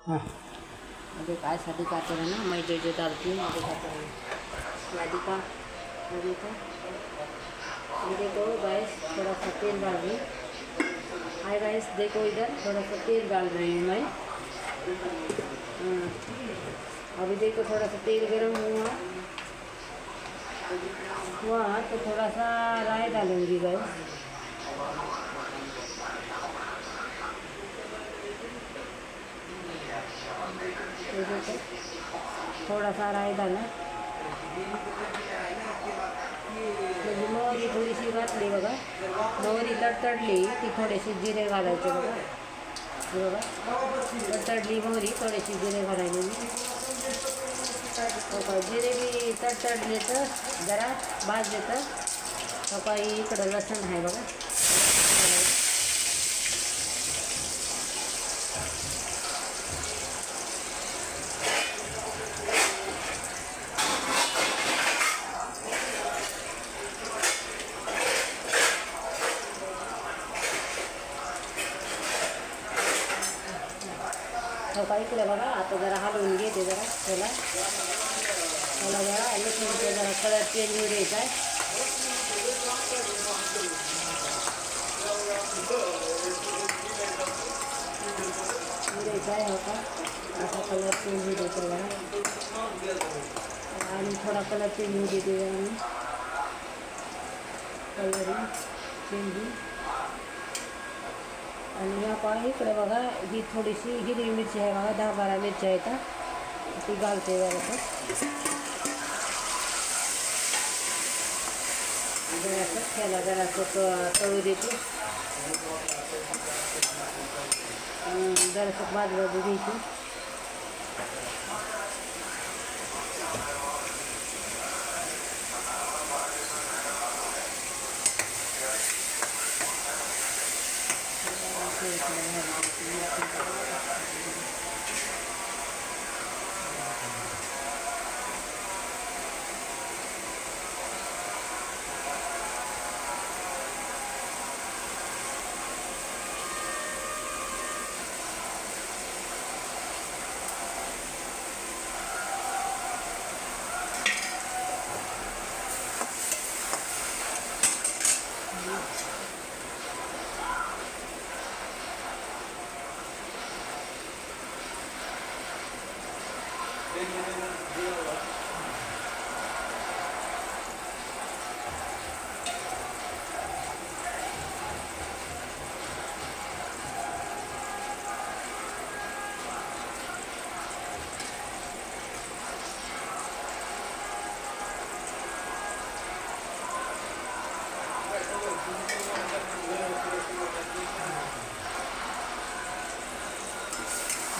हां मध्ये काय साठी कातर है ना मैदे जो डालती हूँ मध्ये कातर है यादी का ये देखो गैस थोड़ा सा तेल डाल रही। हाय गैस देखो इधर थोड़ा सा तेल डाल रही हूँ मैं। अभी देखो थोड़ा सा तेल गर्म हुआ तो थोड़ा सा राई डालूंगी गैस। थोड़ा सा राई डाला म्हणजे मोहरी थोडीशी घातली बघा। मोहरी तडतडली की थोडेसे जिरे घालायचे बघा। हे बघा तडतडली मोहरी थोडेसे जिरे घालायचे बघा। जिरे बी तडतडले तर जरा भाजले तर सकाळी इकडं लसूण आहे बघा। सकाळी इकडे बघा आता जरा हलवून घेते जरा त्याला जरा लसूणचं जरा कलर चेंज होऊ द्यायचा आहे। होता असा कलर चेंज होऊ द्यायचा जरा आणि थोडा कलर चेंज होऊ देते जरा कलरिंग चेंज। आणि या पहा इकडे बघा ही थोडीशी हिरवी मिरची आहे बघा 10-12 मिरच्या आहेत ती घालते जरासं त्याला जरासं तळू देते जरासं बाजू घ्यायची।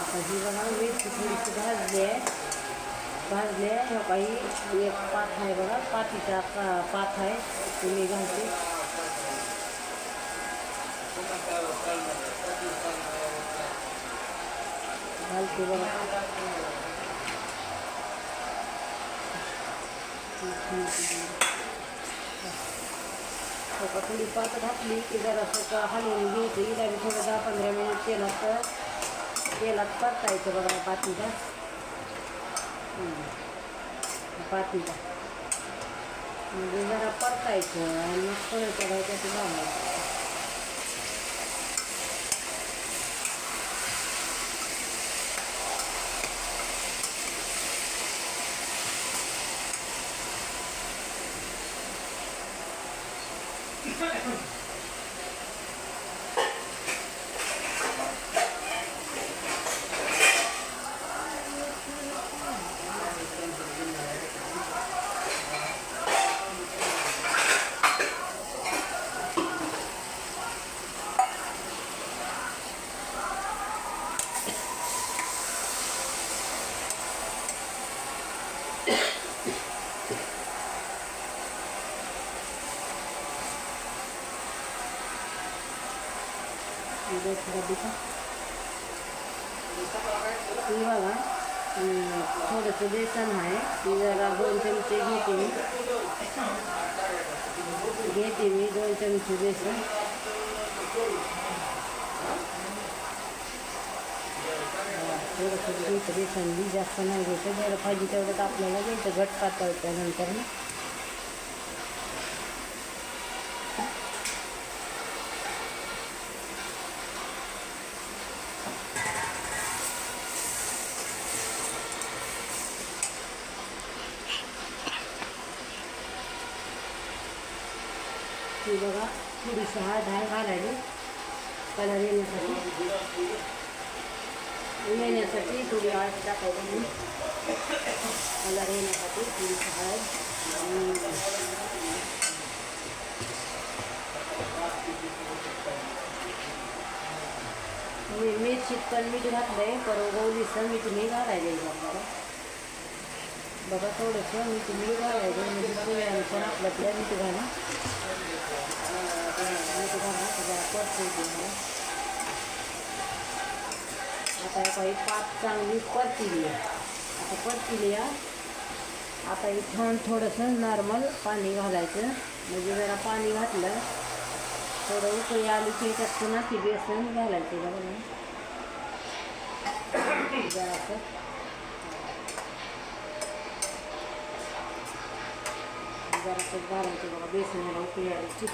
आता ही बघा मिरची थोडीशी भाजले ह्या काही एक पात आहे बघा पातीचा पात आहे तुम्ही घालते बघा। थोडी पात घातली की जरासं हलवून घ्यायचं हिला बी थोडं 10-15 मिनिट तेलात परतायचं बघा पातीला म्हणजे जरा परतायचं आणि मग थोडं करायचं ते घालायचं। बघा थोडंसं बेसन आहे ती जरा 2 चमचे घेते मी 2 चमचे बेसन थोडंसं घ्यायचं बेसन बी, जास्त नाही घ्यायचं, जेवढं पाहिजे तेवढं आपल्याला घ्यायचं घट पातळल्यानंतर ना. ही बघा थोडीशी हळद आहे घालायला कलर येण्यासाठी थोडी हळद टाकायची, कलर येण्यासाठी थोडीशी हळद. मी मिरचीत पण मीठ घातलं आहे, पर गवलीचं मीठ मी घालायला बघा. बघा थोडंसं मीठ मी घालायचं म्हणजे पोळ्यानुसार आपल्यातल्या मीठ घाला. आता काही पाच चांगली परतीली आहे. आता परतीली आहे. आता इथं थोडंसं नॉर्मल पाणी घालायचं, म्हणजे जरा पाणी घातलं थोडं उकळी आली की त्यात पुन्हा ती बेसन घालायचं बघा. जरासं घालायचं बघा बेसनाला उकळी आली.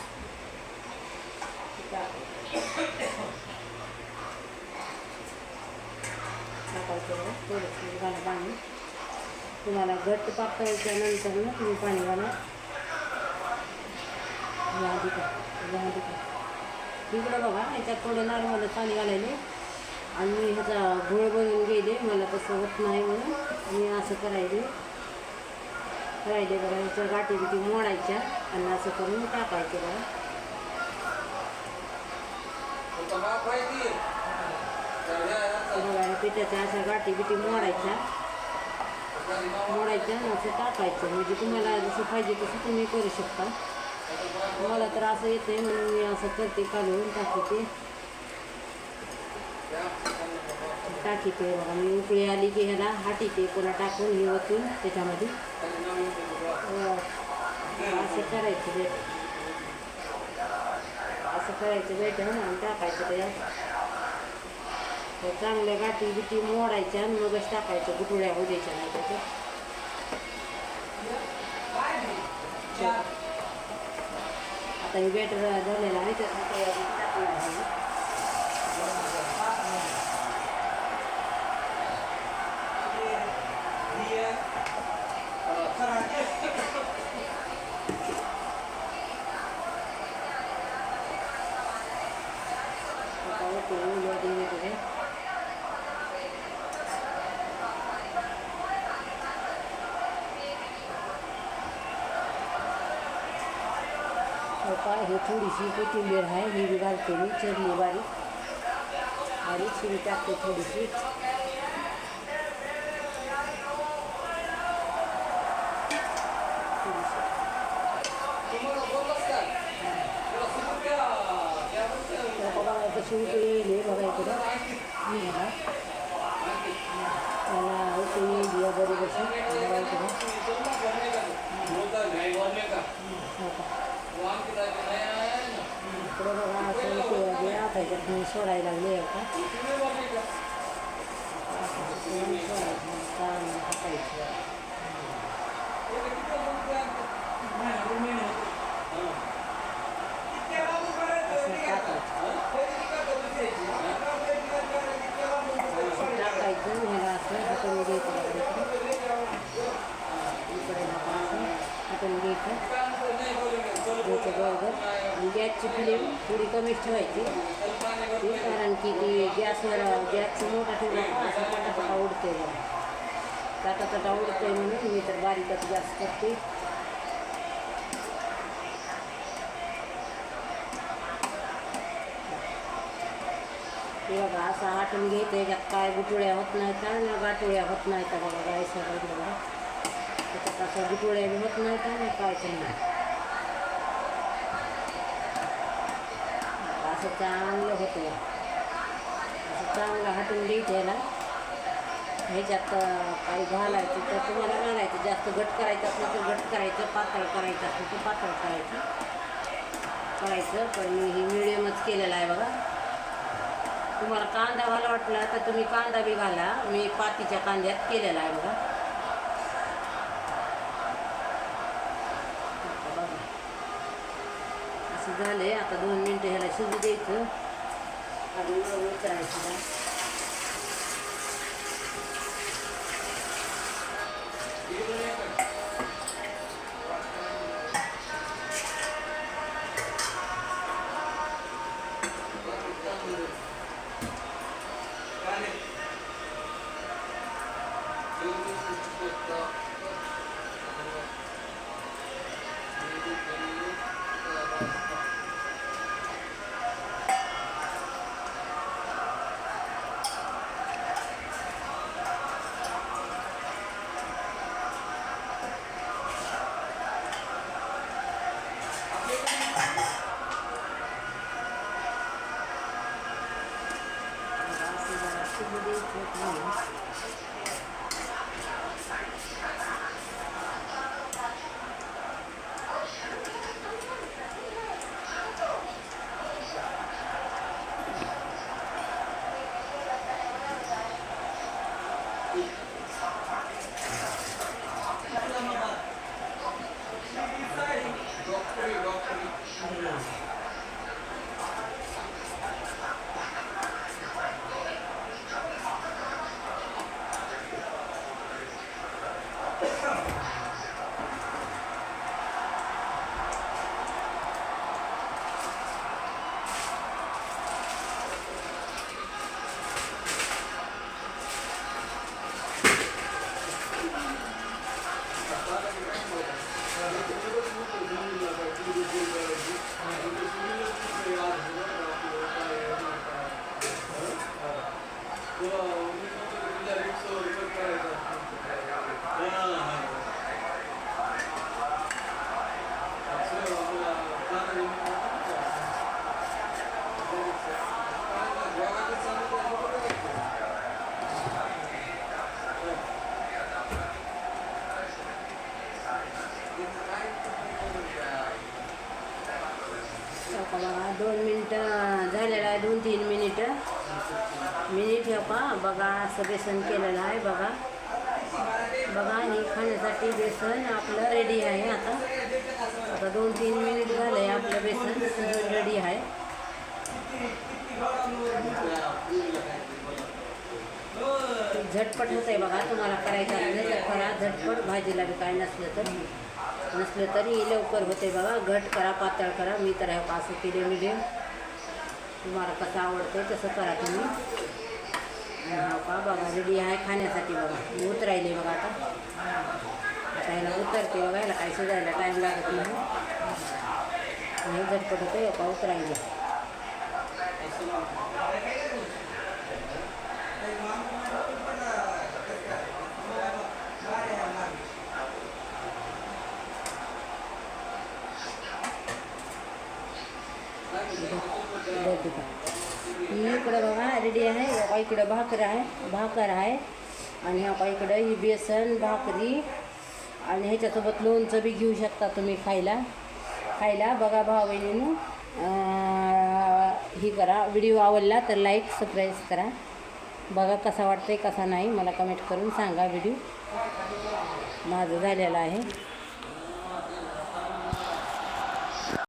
टाकायचं थोडंसं घाला पाणी. तुम्हाला घट्ट पातळच्या नंतर ना तुम्ही पाणी घाला. इकडं बघा ह्याच्यात थोडं नॉर्मल पाणी घालायले आणि मी ह्याचा घोळ बनवून गेले, मला तसं होत नाही म्हणून मी असं करायले बघा. ह्याच्या गाठी बिठी मोडायच्या आणि असं करून टाकायचं बघा. पिठाच्या अशा गाठी बिठी मोडायच्या आणि असं टाकायचं, म्हणजे तुम्हाला जसं पाहिजे तसं तुम्ही करू शकता. मला तर असं येते म्हणून मी असं करते, काढून टाकीते बघा. मी उकळी आली की ह्याला हाटीते, पुन्हा टाकून हे ओतून त्याच्यामध्ये असं करायचं बेटर आणि टाकायचं त्याच्यात. चांगल्या गाठी बिठी मोडायच्या आणि मगच टाकायचं, गुटुळ्या होऊ द्यायच्या नाही त्याच्यात. आता हे बॅटर झालेलं आहे त्यात टाकणार आहे. हे थोडीशी कोथिंबीर आहे, ही बी घालते मी, चिरली बारीक शिरी टाकते थोडीशी. कशी उकळी येईल बघा इकडं त्याला उकळी येईल बरोबर बघा इकडं. इकडं बघा असं उकळी आता ह्याच्यात मी सोडायला लागले आता टाकायचं. ह्याला असं हाताने घ्यायचं, इकडे हाताने घ्यायचं बरोबर. आणि गॅसची फ्लेम थोडी कमीच ठेवायची, कारण की ती गॅसचं मोठा ठेवला असं पटापटा उडते बघा. टाटा उडतंय म्हणून मी तर बारीकच गॅस करते. हे बघा असं हाटून घ्यायचं, याच्यात काय गुटुळ्या होत नाहीत ना गाठोळ्या होत नाहीत बघा. गायचं बघा त्याच्यात असं गुटुळ्या बी होत नाहीत ना काय नाही. असं चांगलं होतं, असं चांगलं हाटून घ्यायचं. याला ह्याच्यात काही घालायचं तर तुम्हाला घालायचं, जास्त घट करायचं असलं तर घट करायचं, पातळ करायचं असलं तर पातळ करायचं. पण मी ही मिडियमच केलेलं आहे बघा. तुम्हाला कांदा घाला वाटला तर तुम्ही कांदा बी घाला. मी पातीच्या कांद्यात केलेला आहे बघा. बघा असं झालंय. आता 2 मिनटं ह्याला शिजू द्यायचं आणि उतरायचं. बघा 2 मिनटं झालेलं आहे. 2-3 मिनिटं ठेव का. बघा असं बेसन केलेलं आहे. बघा बघा आणि खाण्यासाठी बेसन आपलं रेडी आहे. आता 2-3 मिनिट झालं आहे. आपलं बेसन शिजून रेडी आहे. झटपट होत आहे बघा. तुम्हाला करायचं असलं तर करा झटपट. भाजीला बी काय नसलं तरी लवकर होते बघा. घट करा पातळ करा. मी तर असं केले मीडियम. तुम्हाला कसं आवडतं तसं करा तुम्ही. हो का. बघा रेडी आहे खाण्यासाठी. बघा उतरायले बघा. आता ह्याला उतरते बघा. ह्याला काही शिजायला टाईम लागत नाही. हे झटपट होतं का उतरायले. इकडं बघा रेडी आहे. इकडं भाकर आहे आणि इकडं ही बेसन भाकरी आणि ह्याच्यासोबत लोणचं बी घेऊ शकता तुम्ही खायला. बघा भाऊ बहिणीनं ही करा. व्हिडिओ आवडला तर लाईक सबस्क्राईब करा. बघा कसा वाटतंय कसा नाही मला कमेंट करून सांगा. व्हिडिओ माझं झालेला आहे.